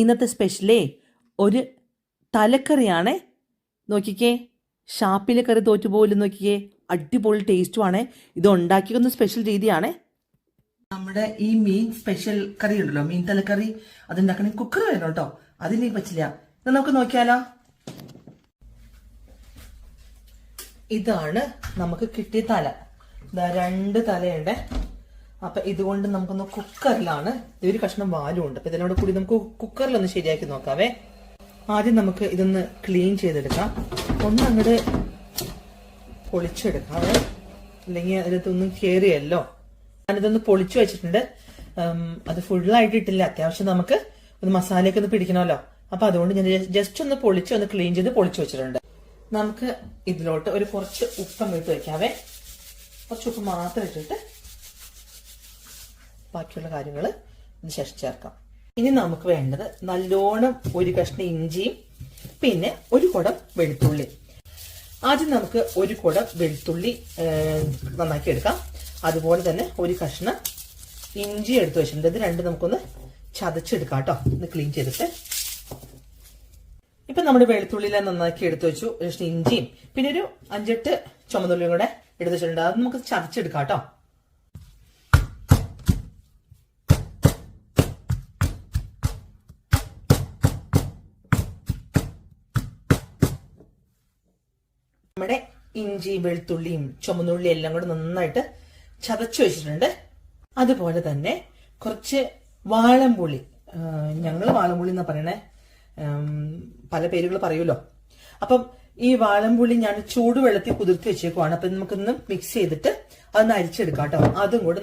ഇന്നത്തെ സ്പെഷ്യലേ ഒരു തലക്കറിയാണേ. നോക്കിക്കേ, ഷാപ്പിലെ കറി തോറ്റുപോലും. നോക്കിക്കേ, അടിപൊളി ടേസ്റ്റുമാണ്. ഇത് ഉണ്ടാക്കിയൊന്ന് സ്പെഷ്യൽ രീതിയാണ്. നമ്മുടെ ഈ മീൻ സ്പെഷ്യൽ കറി ഉണ്ടല്ലോ, മീൻ തലക്കറി, അതുണ്ടാക്കണമെങ്കിൽ കുക്കർ വേണം കേട്ടോ. അതിലേക്ക് പറ്റില്ല. നമുക്ക് നോക്കിയാലോ. ഇതാണ് നമുക്ക് കിട്ടിയ തല. രണ്ട് തലയുണ്ട്. അപ്പൊ ഇതുകൊണ്ട് നമുക്കൊന്ന് കുക്കറിലാണ്, ഒരു കഷ്ണം വാലും ഉണ്ട്. അപ്പൊ ഇതിനോട് കൂടി നമുക്ക് കുക്കറിലൊന്ന് ശരിയാക്കി നോക്കാവേ. ആദ്യം നമുക്ക് ഇതൊന്ന് ക്ലീൻ ചെയ്തെടുക്കാം. ഒന്ന് അങ്ങോട്ട് പൊളിച്ചെടുക്കാവേ, അല്ലെങ്കിൽ അതിനകത്തൊന്നും കയറിയല്ലോ. ഞാനിതൊന്ന് പൊളിച്ചു വെച്ചിട്ടുണ്ട്. അത് ഫുള്ളായിട്ട് ഇട്ടില്ല. അത്യാവശ്യം നമുക്ക് ഒന്ന് മസാലയൊക്കെ ഒന്ന് പിടിക്കണമല്ലോ. അപ്പൊ അതുകൊണ്ട് ഞാൻ ജസ്റ്റ് ഒന്ന് ഒന്ന് ക്ലീൻ ചെയ്ത് പൊളിച്ചു വെച്ചിട്ടുണ്ട്. നമുക്ക് ഇതിലോട്ട് ഒരു കുറച്ച് ഉപ്പം ഇട്ട് വെക്കാവേ. കുറച്ച് ഉപ്പ് മാത്രം ഇട്ടിട്ട് ബാക്കിയുള്ള കാര്യങ്ങൾ ഇതിന് ശേഷം ചേർക്കാം. ഇനി നമുക്ക് വേണ്ടത് നല്ലോണം ഒരു കഷ്ണം ഇഞ്ചിയും പിന്നെ ഒരു കുടം വെളുത്തുള്ളി. ആദ്യം നമുക്ക് ഒരു കുടം വെളുത്തുള്ളി നന്നാക്കി എടുക്കാം. അതുപോലെ തന്നെ ഒരു കഷ്ണം ഇഞ്ചി എടുത്തു വെച്ചിട്ടുണ്ട്. ഇത് രണ്ടും നമുക്കൊന്ന് ചതച്ചെടുക്കാം കേട്ടോ, ഒന്ന് ക്ലീൻ ചെയ്തിട്ട്. ഇപ്പൊ നമ്മുടെ വെളുത്തുള്ളിയെല്ലാം നന്നാക്കി എടുത്തു വെച്ചു. ഒരു കഷ്ണം ഇഞ്ചിയും പിന്നെ ഒരു 5-8 ചുമന്നുള്ളിയും കൂടെ എടുത്തു വെച്ചിട്ടുണ്ട്. അത് നമുക്ക് ചതച്ചെടുക്കാം കേട്ടോ. നമ്മുടെ ഇഞ്ചിയും വെളുത്തുള്ളിയും ചുമന്നുള്ളിയും എല്ലാം കൂടെ നന്നായിട്ട് ചതച്ചു വെച്ചിട്ടുണ്ട്. അതുപോലെ തന്നെ കുറച്ച് വാളംപുളി, ഞങ്ങൾ വാളംപുളി എന്നാ പറയണേ, പല പേരുകൾ പറയൂലോ. അപ്പം ഈ വാളംപുളി ഞാൻ ചൂടുവെള്ളത്തിൽ കുതിർത്തി വെച്ചേക്കുവാണ്. അപ്പൊ നമുക്കൊന്ന് മിക്സ് ചെയ്തിട്ട് അതൊന്ന് അരിച്ചെടുക്കാം കേട്ടോ. അതും കൂടെ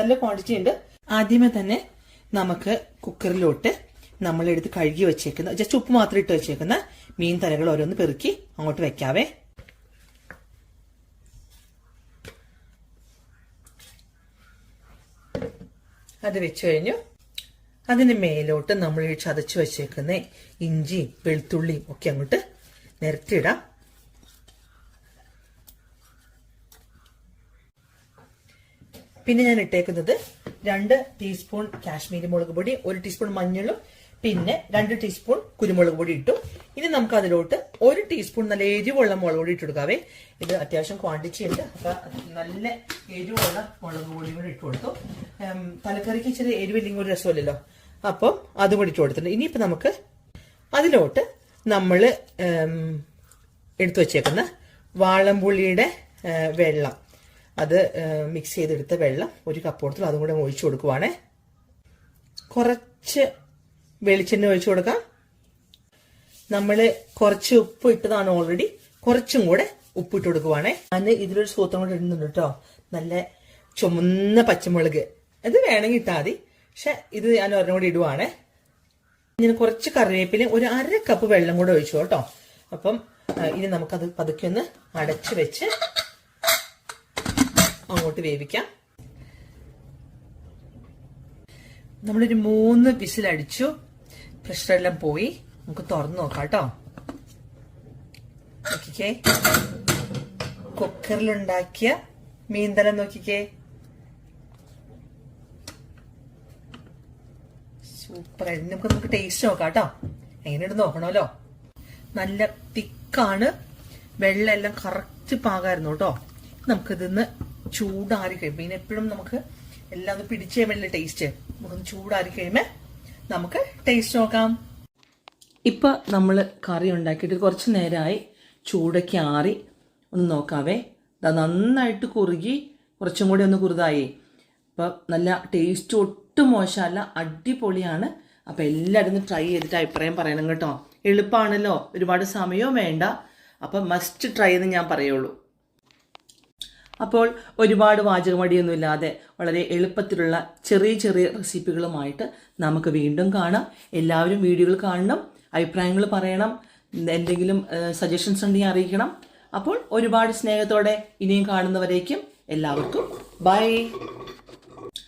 നല്ല ക്വാണ്ടിറ്റി ഉണ്ട്. ആദ്യമേ തന്നെ നമുക്ക് കുക്കറിലോട്ട് നമ്മളെടുത്ത് കഴുകി വെച്ചേക്കുന്ന, ജസ്റ്റ് ഉപ്പ് മാത്രം ഇട്ട് വെച്ചേക്കുന്ന മീൻ തലകൾ ഓരോന്ന് പെറുക്കി അങ്ങോട്ട് വെക്കാവേ. അത് വെച്ച് കഴിഞ്ഞു. അതിന് മേലോട്ട് നമ്മൾ ചതച്ചു വെച്ചേക്കുന്ന ഇഞ്ചിയും വെളുത്തുള്ളിയും ഒക്കെ അങ്ങോട്ട് നിരത്തിയിടാം. പിന്നെ ഞാൻ ഇട്ടേക്കുന്നത് 2 ടീസ്പൂൺ കാശ്മീരി മുളക് പൊടി, 1 ടീസ്പൂൺ മഞ്ഞളും പിന്നെ 2 ടീസ്പൂൺ കുരുമുളക് പൊടി ഇട്ടു. ഇനി നമുക്ക് അതിലോട്ട് 1 ടീസ്പൂൺ നല്ല എരിവുള്ള മുളക് പൊടി ഇട്ട് കൊടുക്കാവേ. ഇത് അത്യാവശ്യം ക്വാണ്ടിറ്റി ഉണ്ട്. അപ്പൊ നല്ല എരിവുള്ള മുളക് പൊടി കൂടി ഇട്ട് കൊടുത്തു. തലക്കറിക്ക് ഇച്ചിരി എരിവില്ലെങ്കിൽ ഒരു രസമില്ലല്ലോ. അപ്പം അതും കൂടി ഇട്ട് കൊടുത്തിട്ടുണ്ട്. ഇനിയിപ്പോ നമുക്ക് അതിലോട്ട് നമ്മള് എടുത്തു വെച്ചേക്കുന്ന വാളംപുളിയുടെ വെള്ളം, അത് മിക്സ് ചെയ്തെടുത്ത വെള്ളം 1 കപ്പ് കൊടുത്തു. അതും കൂടെ ഒഴിച്ചു കൊടുക്കുവാണേ. കുറച്ച് വെളിച്ചെണ്ണ ഒഴിച്ചു കൊടുക്കാം. നമ്മള് കുറച്ച് ഉപ്പ് ഇട്ടതാണ് ഓൾറെഡി, കുറച്ചും കൂടെ ഉപ്പിട്ട് കൊടുക്കുവാണേ. ഞാൻ ഇതിലൊരു സൂത്രം കൂടെ ഇടുന്നുണ്ട് കേട്ടോ. നല്ല ചുമന്ന പച്ചമുളക്, ഇത് വേണമെങ്കിൽ ഇട്ടാൽ മതി, പക്ഷെ ഇത് ഞാൻ ഒരെണ്ണം കൂടി ഇടുവാണേ. ഞാൻ കുറച്ച് കറിവേപ്പില, ഒരു 1/2 കപ്പ് വെള്ളം കൂടെ ഒഴിച്ചു കേട്ടോ. അപ്പം ഇനി നമുക്കത് പതുക്കെ ഒന്ന് അടച്ചു വെച്ച് അങ്ങോട്ട് വേവിക്കാം. നമ്മളൊരു 3 വിസിലടിച്ചു. പ്രഷറെല്ലാം പോയി. നമുക്ക് തുറന്നു നോക്കാം കേട്ടോ. നോക്കിക്കേ, കുക്കറിലുണ്ടാക്കിയ മീൻതല നോക്കിക്കേ, സൂപ്പറായിട്ട്. നമുക്ക് ടേസ്റ്റ് നോക്കാം കേട്ടോ. എങ്ങനെയുണ്ട് നോക്കണമല്ലോ. നല്ല തിക്കാണ്, വെള്ളം എല്ലാം കറക്റ്റ് പാകായിരുന്നു കേട്ടോ. നമുക്കിതൊന്ന് ചൂടാറി കഴിയും. പിന്നെ എപ്പോഴും നമുക്ക് എല്ലാം ഒന്ന് പിടിച്ചേ വേണ്ട ടേസ്റ്റ്. നമുക്കൊന്ന് ചൂടാറി കഴിയുമ്പോ നമുക്ക് ടേസ്റ്റ് നോക്കാം. ഇപ്പൊ നമ്മൾ കറി ഉണ്ടാക്കിയിട്ട് കുറച്ച് നേരമായി. ചൂടൊക്കെ ആറി. ഒന്ന് നോക്കാവേ. നന്നായിട്ട് കുറുകി, കുറച്ചും കൂടി ഒന്ന് കുറുതായി. അപ്പൊ നല്ല ടേസ്റ്റ് ഒട്ടും മോശമല്ല, അടിപൊളിയാണ്. അപ്പൊ എല്ലാവരും ഒന്ന് ട്രൈ ചെയ്തിട്ട് അഭിപ്രായം പറയണം കേട്ടോ. എളുപ്പമാണല്ലോ, ഒരുപാട് സമയവും വേണ്ട. അപ്പൊ മസ്റ്റ് ട്രൈ എന്ന് ഞാൻ പറയുള്ളൂ. അപ്പോൾ ഒരുപാട് വാചകമടിയൊന്നുമില്ലാതെ വളരെ എളുപ്പത്തിലുള്ള ചെറിയ ചെറിയ റെസിപ്പികളുമായിട്ട് നമുക്ക് വീണ്ടും കാണാം. എല്ലാവരും വീഡിയോകൾ കാണണം, അഭിപ്രായങ്ങൾ പറയണം, എന്തെങ്കിലും സജഷൻസ് ഉണ്ടെങ്കിൽ അറിയിക്കണം. അപ്പോൾ ഒരുപാട് സ്നേഹത്തോടെ ഇനിയും കാണുന്നവരേക്കും എല്ലാവർക്കും ബൈ.